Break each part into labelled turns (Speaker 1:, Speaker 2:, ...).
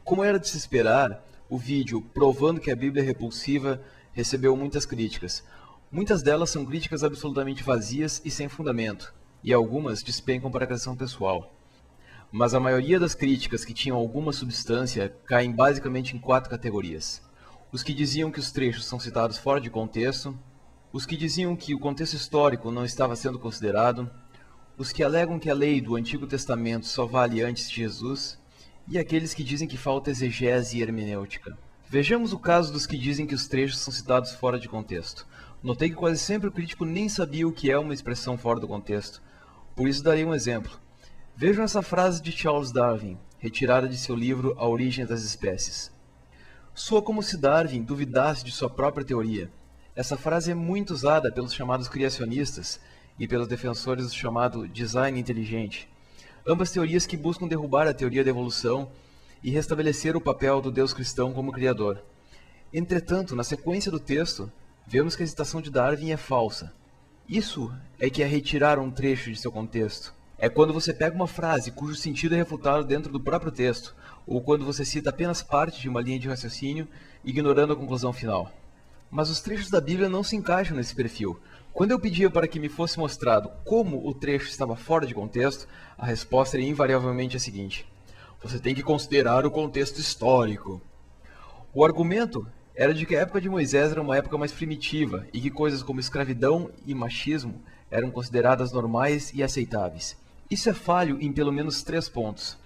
Speaker 1: Como era de se esperar, o vídeo provando que a Bíblia é repulsiva recebeu muitas críticas. Muitas delas são críticas absolutamente vazias e sem fundamento, e algumas despencam para a criação pessoal. Mas a maioria das críticas que tinham alguma substância caem basicamente em 4 categorias. Os que diziam que os trechos são citados fora de contexto, os que diziam que o contexto histórico não estava sendo considerado, os que alegam que a lei do Antigo Testamento só vale antes de Jesus, e aqueles que dizem que falta exegese e hermenêutica. Vejamos o caso dos que dizem que os trechos são citados fora de contexto. Notei que quase sempre o crítico nem sabia o que é uma expressão fora do contexto. Por isso darei um exemplo. Vejam essa frase de Charles Darwin, retirada de seu livro A Origem das Espécies. Soa como se Darwin duvidasse de sua própria teoria. Essa frase é muito usada pelos chamados criacionistas e pelos defensores do chamado design inteligente. Ambas teorias que buscam derrubar a teoria da evolução e restabelecer o papel do Deus cristão como criador. Entretanto, na sequência do texto, vemos que a citação de Darwin é falsa. Isso é que é retirar um trecho de seu contexto. É quando você pega uma frase cujo sentido é refutado dentro do próprio texto, ou quando você cita apenas parte de uma linha de raciocínio, ignorando a conclusão final. Mas os trechos da Bíblia não se encaixam nesse perfil. Quando eu pedia para que me fosse mostrado como o trecho estava fora de contexto, a resposta era invariavelmente a seguinte: você tem que considerar o contexto histórico. O argumento era de que a época de Moisés era uma época mais primitiva e que coisas como escravidão e machismo eram consideradas normais e aceitáveis. Isso é falho em pelo menos 3 pontos.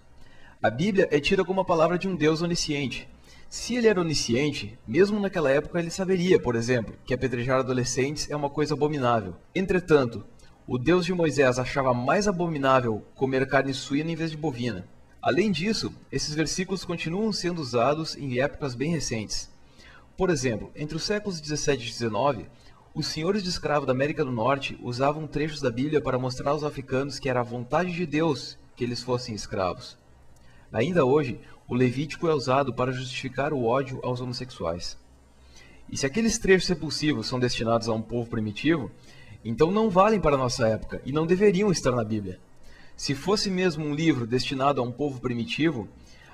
Speaker 1: A Bíblia é tida como a palavra de um Deus onisciente. Se ele era onisciente, mesmo naquela época ele saberia, por exemplo, que apedrejar adolescentes é uma coisa abominável. Entretanto, o Deus de Moisés achava mais abominável comer carne suína em vez de bovina. Além disso, esses versículos continuam sendo usados em épocas bem recentes. Por exemplo, entre os séculos 17 e 19, os senhores de escravo da América do Norte usavam trechos da Bíblia para mostrar aos africanos que era a vontade de Deus que eles fossem escravos. Ainda hoje, o Levítico é usado para justificar o ódio aos homossexuais. E se aqueles trechos repulsivos são destinados a um povo primitivo, então não valem para a nossa época e não deveriam estar na Bíblia. Se fosse mesmo um livro destinado a um povo primitivo,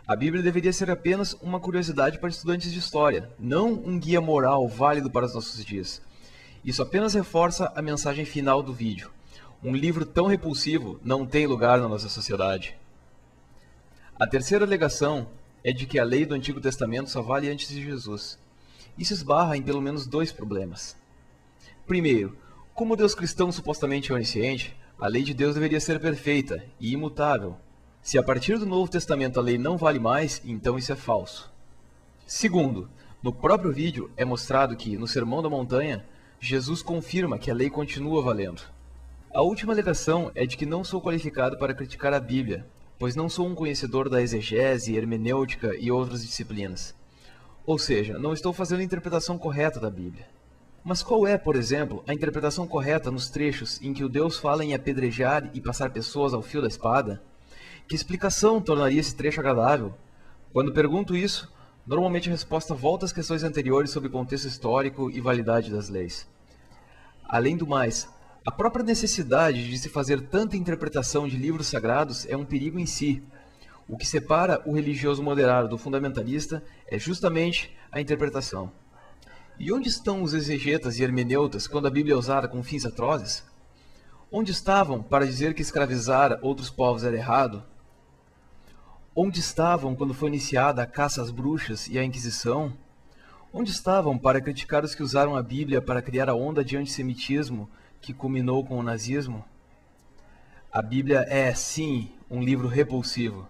Speaker 1: a Bíblia deveria ser apenas uma curiosidade para estudantes de história, não um guia moral válido para os nossos dias. Isso apenas reforça a mensagem final do vídeo. Um livro tão repulsivo não tem lugar na nossa sociedade. A terceira alegação é de que a lei do Antigo Testamento só vale antes de Jesus. Isso esbarra em pelo menos 2 problemas. Primeiro, como o Deus cristão supostamente é onisciente, a lei de Deus deveria ser perfeita e imutável. Se a partir do Novo Testamento a lei não vale mais, então isso é falso. Segundo, no próprio vídeo é mostrado que, no Sermão da Montanha, Jesus confirma que a lei continua valendo. A última alegação é de que não sou qualificado para criticar a Bíblia, pois não sou um conhecedor da exegese, hermenêutica e outras disciplinas. Ou seja, não estou fazendo a interpretação correta da Bíblia. Mas qual é, por exemplo, a interpretação correta nos trechos em que o Deus fala em apedrejar e passar pessoas ao fio da espada? Que explicação tornaria esse trecho agradável? Quando pergunto isso, normalmente a resposta volta às questões anteriores sobre contexto histórico e validade das leis. Além do mais, a própria necessidade de se fazer tanta interpretação de livros sagrados é um perigo em si. O que separa o religioso moderado do fundamentalista é justamente a interpretação. E onde estão os exegetas e hermeneutas quando a Bíblia é usada com fins atrozes? Onde estavam para dizer que escravizar outros povos era errado? Onde estavam quando foi iniciada a caça às bruxas e a Inquisição? Onde estavam para criticar os que usaram a Bíblia para criar a onda de antissemitismo que culminou com o nazismo? A Bíblia é, sim, um livro repulsivo.